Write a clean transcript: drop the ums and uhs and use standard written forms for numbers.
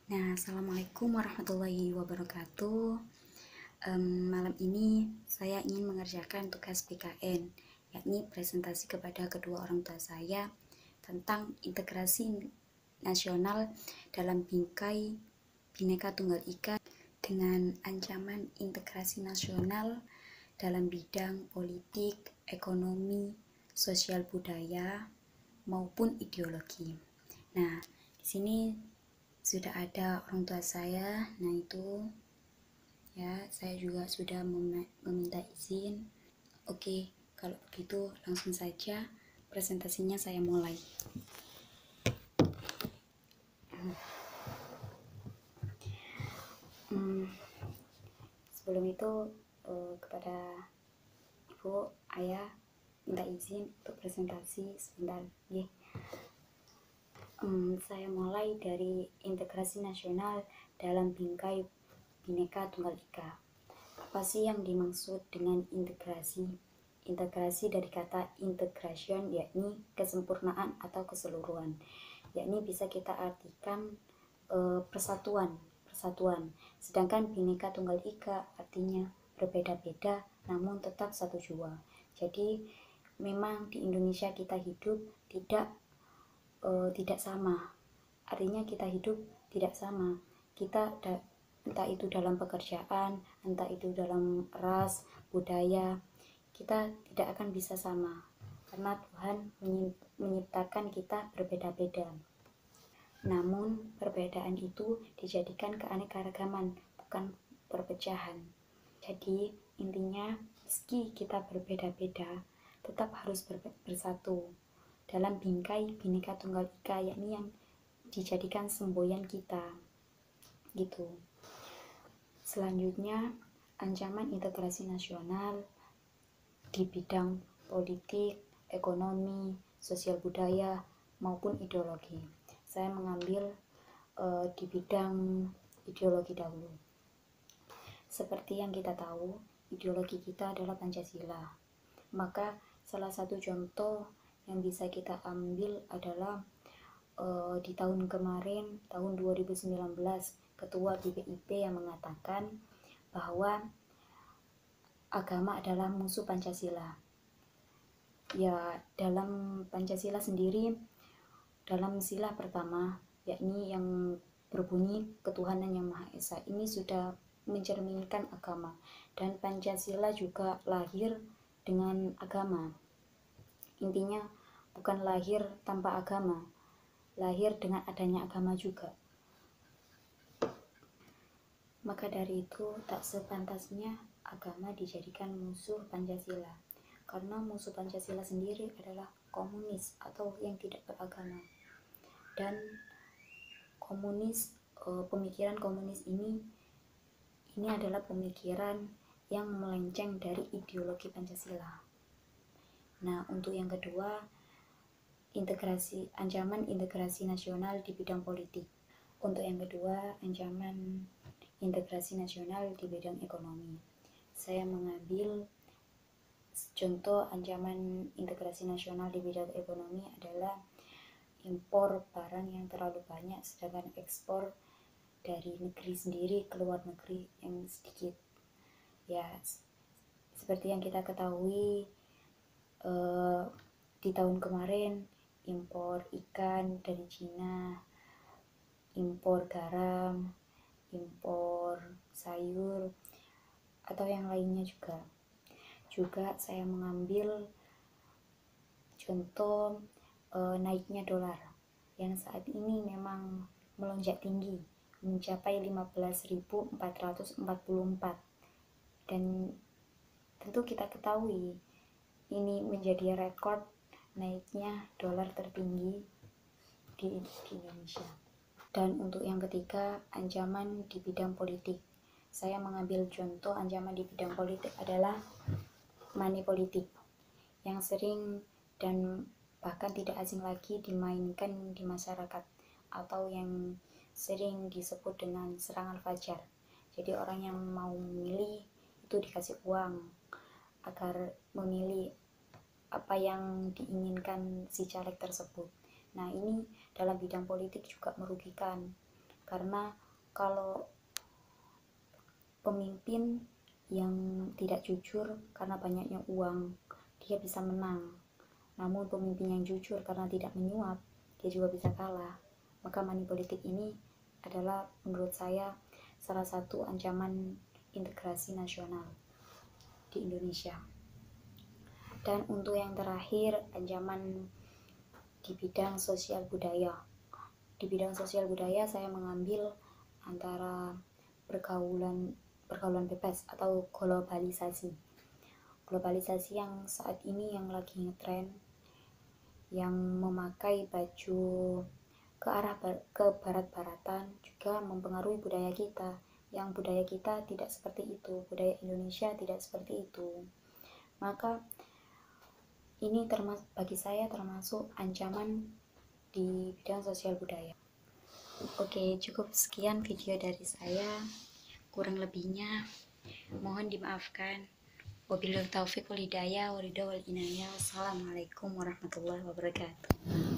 Nah, Assalamualaikum warahmatullahi wabarakatuh. Malam ini saya ingin mengerjakan tugas PKN, yakni presentasi kepada kedua orang tua saya tentang integrasi nasional dalam bingkai Bhinneka Tunggal Ika dengan ancaman integrasi nasional dalam bidang politik, ekonomi, sosial budaya, maupun ideologi. Nah, di sini sudah ada orang tua saya. Nah itu ya, saya juga sudah meminta izin. Oke, kalau begitu langsung saja presentasinya saya mulai. Sebelum itu kepada ibu, ayah minta izin untuk presentasi sebentar ya. Saya mulai dari integrasi nasional dalam bingkai Bhinneka Tunggal Ika. Apa sih yang dimaksud dengan integrasi? Integrasi dari kata integration, yakni kesempurnaan atau keseluruhan. Yakni bisa kita artikan persatuan. Sedangkan Bhinneka Tunggal Ika artinya berbeda-beda namun tetap satu jua. Jadi memang di Indonesia kita hidup tidak sama. Artinya kita hidup tidak sama. Kita entah itu dalam pekerjaan, entah itu dalam ras, budaya, kita tidak akan bisa sama karena Tuhan menciptakan kita berbeda-beda. Namun perbedaan itu dijadikan keanekaragaman, bukan perpecahan. Jadi intinya meski kita berbeda-beda, tetap harus bersatu dalam bingkai Bhinneka Tunggal Ika, yakni yang dijadikan semboyan kita gitu. Selanjutnya, ancaman integrasi nasional di bidang politik, ekonomi, sosial budaya maupun ideologi. Saya mengambil di bidang ideologi dahulu. Seperti yang kita tahu, ideologi kita adalah Pancasila. Maka salah satu contoh yang bisa kita ambil adalah di tahun kemarin, tahun 2019, Ketua BPIP yang mengatakan bahwa agama adalah musuh Pancasila. Ya, dalam Pancasila sendiri, dalam sila pertama, yakni yang berbunyi ketuhanan yang Maha Esa, ini sudah mencerminkan agama. Dan Pancasila juga lahir dengan agama. Intinya bukan lahir tanpa agama, lahir dengan adanya agama juga. Maka dari itu tak sepantasnya agama dijadikan musuh Pancasila, karena musuh Pancasila sendiri adalah komunis atau yang tidak beragama. Dan pemikiran komunis ini adalah pemikiran yang melenceng dari ideologi Pancasila. Nah, untuk yang kedua, ancaman integrasi nasional di bidang politik. Untuk yang kedua, ancaman integrasi nasional di bidang ekonomi. Saya mengambil contoh ancaman integrasi nasional di bidang ekonomi adalah impor barang yang terlalu banyak sedangkan ekspor dari negeri sendiri ke luar negeri yang sedikit. Ya, seperti yang kita ketahui, di tahun kemarin impor ikan dari Cina, impor garam, impor sayur, atau yang lainnya juga. Juga saya mengambil contoh naiknya dolar yang saat ini memang melonjak tinggi, mencapai 15.444, dan tentu kita ketahui ini menjadi rekor naiknya dolar tertinggi di Indonesia. Dan untuk yang ketiga, ancaman di bidang politik. Saya mengambil contoh ancaman di bidang politik adalah money politik yang sering dan bahkan tidak asing lagi dimainkan di masyarakat, atau yang sering disebut dengan serangan fajar. Jadi orang yang mau memilih itu dikasih uang agar memilih apa yang diinginkan si caleg tersebut. Nah, ini dalam bidang politik juga merugikan Karena kalau pemimpin yang tidak jujur karena banyaknya uang, dia bisa menang. Namun pemimpin yang jujur karena tidak menyuap, dia juga bisa kalah. Maka money politik ini adalah menurut saya salah satu ancaman integrasi nasional di Indonesia. Dan untuk yang terakhir, ancaman di bidang sosial budaya. Di bidang sosial budaya saya mengambil antara pergaulan bebas atau globalisasi. Globalisasi yang saat ini yang lagi ngetren, yang memakai baju ke barat-baratan juga mempengaruhi budaya kita. Yang budaya kita tidak seperti itu, budaya Indonesia tidak seperti itu. Maka ini bagi saya termasuk ancaman di bidang sosial budaya. Oke, cukup sekian video dari saya. Kurang lebihnya mohon dimaafkan. Wabillahi taufiq wal hidayah, waridha wal inayah. Wassalamualaikum warahmatullahi wabarakatuh.